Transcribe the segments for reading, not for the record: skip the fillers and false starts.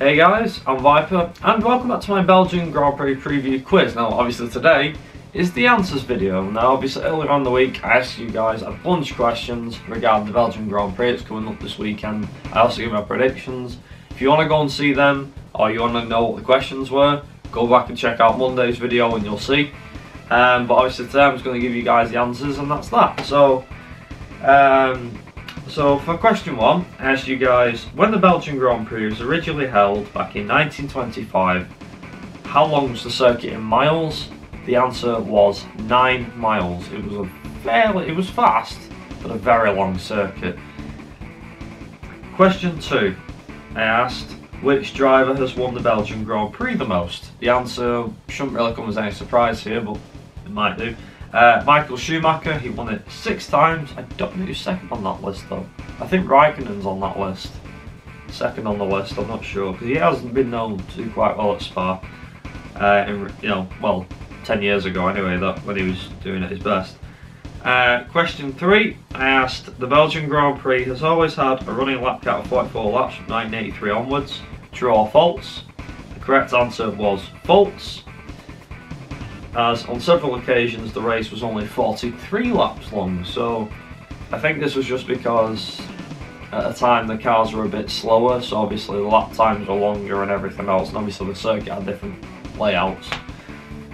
Hey guys, I'm Viper and welcome back to my Belgian Grand Prix preview quiz. Now obviously today is the answers video. Now obviously earlier on in the week I asked you guys a bunch of questions regarding the Belgian Grand Prix. It's coming up this weekend. I also give my predictions. If you want to go and see them or you want to know what the questions were, go back and check out Monday's video and you'll see. But obviously today I'm just going to give you guys the answers and that's that. So for question one, I asked you guys, when the Belgian Grand Prix was originally held back in 1925, how long was the circuit in miles? The answer was 9 miles. It was fast, but a very long circuit. Question two, I asked, which driver has won the Belgian Grand Prix the most? The answer shouldn't really come as any surprise here, but it might do. Michael Schumacher, he won it 6 times. I don't know who's second on that list though. I think Raikkonen's on that list. Second on the list, I'm not sure, because he hasn't been known to do quite well at Spa. 10 years ago anyway, when he was doing at his best. Question 3, I asked, the Belgian Grand Prix has always had a running lap count of 44 laps from 1983 onwards. True or false? The correct answer was false, as on several occasions the race was only 43 laps long. So I think this was just because at the time the cars were a bit slower, so obviously the lap times were longer and everything else, and obviously the circuit had different layouts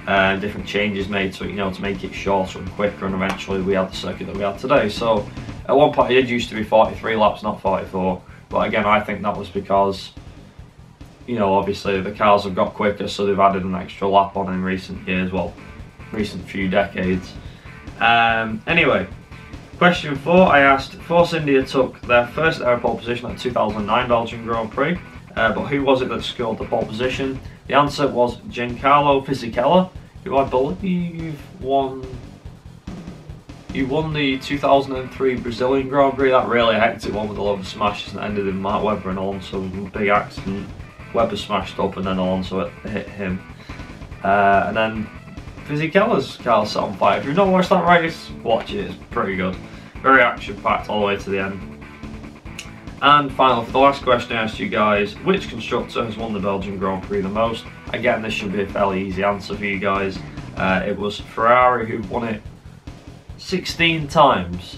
and different changes made to it, to make it shorter and quicker, and eventually we had the circuit that we have today. So at one point it used to be 43 laps, not 44, but again I think that was because obviously the cars have got quicker, so they've added an extra lap on in recent years, well, recent few decades. Anyway, question 4, I asked, Force India took their first ever pole position at the 2009 Belgian Grand Prix, but who was it that scored the pole position? The answer was Giancarlo Fisichella, who I believe won the 2003 Brazilian Grand Prix, that really hectic one with a lot of smashes and ended in Mark Webber and Alonso with a big accident. Webber smashed up and then Alonso hit him. And then Fisichella's car set on fire. If you've not watched that race, watch it, it's pretty good. Very action-packed all the way to the end. And finally, for the last question I asked you guys, which constructor has won the Belgian Grand Prix the most? Again, this should be a fairly easy answer for you guys. It was Ferrari who won it 16 times.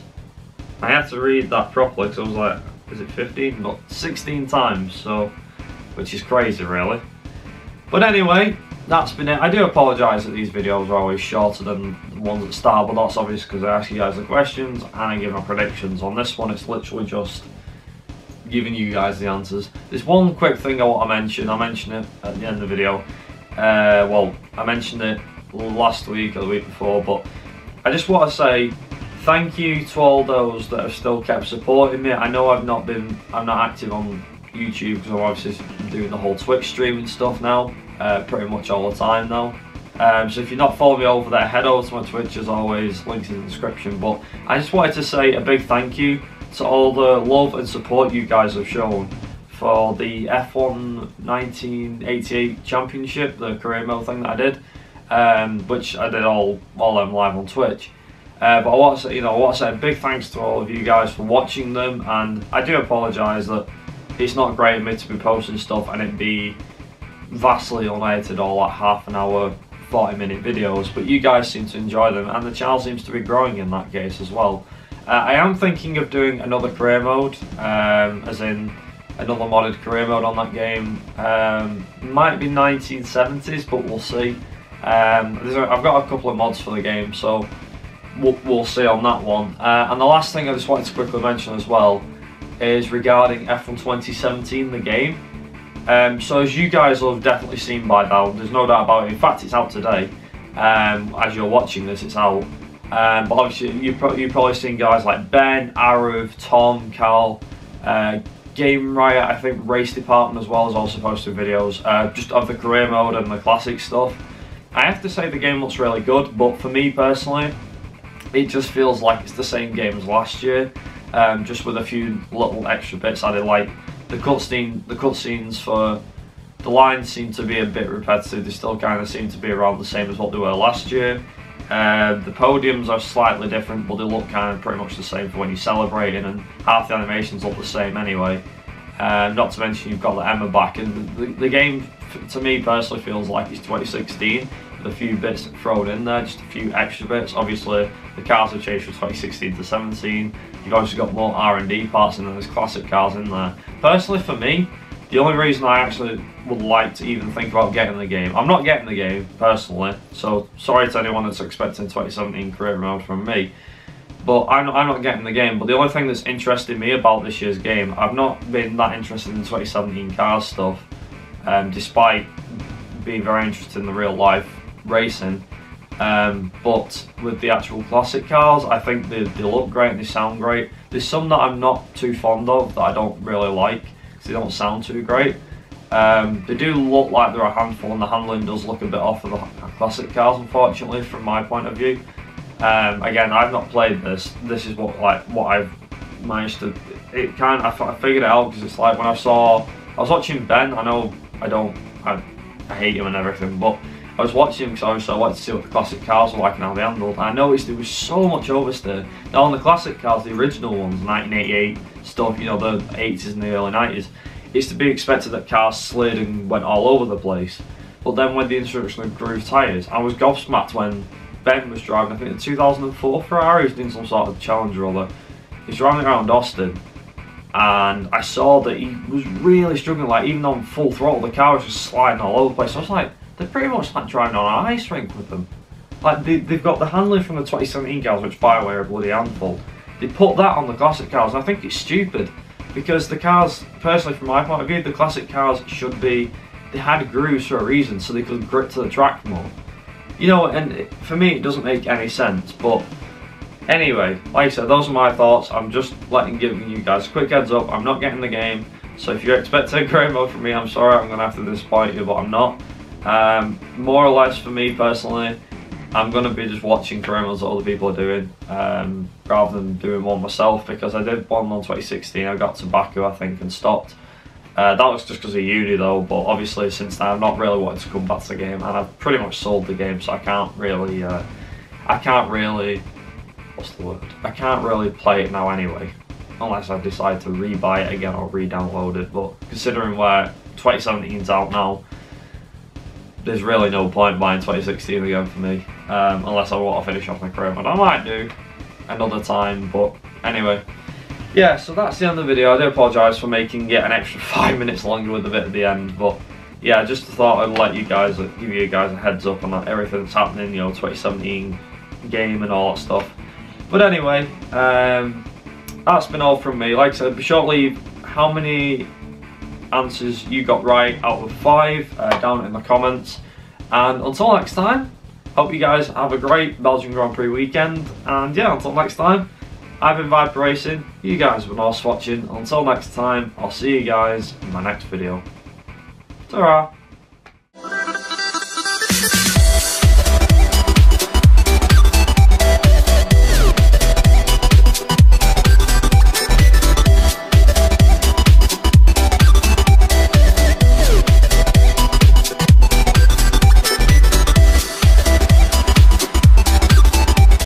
I had to read that properly because I was like, is it 15? But 16 times, so, which is crazy really. But anyway, that's been it. I do apologise that these videos are always shorter than the ones at start, but that's obvious because I ask you guys the questions and I give my predictions. On this one it's literally just giving you guys the answers. There's one quick thing I want to mention. I mentioned it at the end of the video. Well, I mentioned it last week or the week before, but I just want to say thank you to all those that have still kept supporting me. I know I'm not active on YouTube because I'm obviously doing the whole Twitch streaming stuff now, pretty much all the time now. So if you're not following me over there, head over to my Twitch as always, links in the description. But I just wanted to say a big thank you to all the love and support you guys have shown for the F1 1988 Championship, the career mode thing that I did, which I did all them live on Twitch. But I want to say a big thanks to all of you guys for watching them, and I do apologise that it's not great of me to be posting stuff and it be vastly unedited or like half an hour, 40-minute videos, but you guys seem to enjoy them and the channel seems to be growing in that case as well. I am thinking of doing another career mode, as in another modded career mode on that game. Might be 1970s, but we'll see. I've got a couple of mods for the game, so we'll see on that one. And the last thing I just wanted to quickly mention as well is regarding F1 2017, the game. So as you guys will have definitely seen by now, there's no doubt about it. In fact, it's out today. As you're watching this, it's out. But obviously, you've probably seen guys like Ben, Arav, Tom, Carl, Game Riot, I think Race Department as well as also posted videos just of the career mode and the classic stuff. I have to say the game looks really good, but for me personally, it just feels like it's the same game as last year, just with a few little extra bits added, like the cutscenes for the lines seem to be a bit repetitive. They still kind of seem to be around the same as what they were last year. The podiums are slightly different, but they look kind of pretty much the same for when you're celebrating, and half the animations look the same anyway. Not to mention you've got the Emma back, and the game to me personally feels like it's 2016 with a few bits thrown in there, just a few extra bits. Obviously the cars have changed from 2016 to 17. You've obviously got more R&D parts and there's classic cars in there. Personally for me, the only reason I actually would like to even think about getting the game, I'm not getting the game personally, so sorry to anyone that's expecting 2017 career mode from me, but I'm not getting the game. But the only thing that's interested me about this year's game, I've not been that interested in 2017 cars stuff, despite being very interested in the real life racing. But with the actual classic cars, I think they look great and they sound great. There's some that I'm not too fond of, that I don't really like, because they don't sound too great. They do look like they're a handful, and the handling does look a bit off of the classic cars, unfortunately, from my point of view. Again, I've not played this. This is what I've managed to. It kind of, I figured it out, because it's like when I was watching Ben. I know I hate him and everything, but I was watching him because obviously I wanted to see what the classic cars were like and how they handled. And I noticed there was so much oversteer. Now on the classic cars, the original ones, 1988 stuff, you know, the 80s and the early 90s, it's to be expected that cars slid and went all over the place. But then with the introduction of groove tyres, I was gobsmacked when Ben was driving, I think the 2004 Ferrari, he was doing some sort of challenge or other. He's driving around Austin, and I saw that he was really struggling, like even on full throttle, the car was just sliding all over the place. So I was like, they're pretty much like driving on an ice rink with them. Like they've got the handling from the 2017 cars, which by the way are a bloody handful. They put that on the classic cars, and I think it's stupid, because the cars, personally from my point of view, the classic cars should be, they had grooves for a reason, so they could grip to the track more. You know, and for me it doesn't make any sense. But anyway, like I said, those are my thoughts. I'm just giving you guys a quick heads up. I'm not getting the game, so if you're expecting grey mode from me, I'm sorry, I'm going to have to disappoint you, but I'm not. More or less for me personally, I'm going to be just watching career modes that other people are doing, rather than doing one myself, because I did one on 2016, I got to Baku I think and stopped. That was just because of uni though, but obviously since then I've not really wanted to come back to the game, and I've pretty much sold the game, so I can't really, what's the word? I can't really play it now anyway, unless I decide to re-buy it again or re-download it. But considering where 2017's out now, there's really no point buying 2016 again for me, unless I want to finish off my career mode. I might do another time, but anyway. Yeah, so that's the end of the video. I do apologise for making it an extra 5 minutes longer with the bit at the end, but yeah, I just thought I'd let you guys, give you guys a heads up on everything that's happening, you know, 2017 game and all that stuff. But anyway, that's been all from me. Like I said, be sure to leave how many answers you got right out of 5 down in the comments. And until next time, hope you guys have a great Belgian Grand Prix weekend. And yeah, until next time, I've been Viper Racing. You guys have been awesome watching. Until next time, I'll see you guys in my next video. Ta-ra!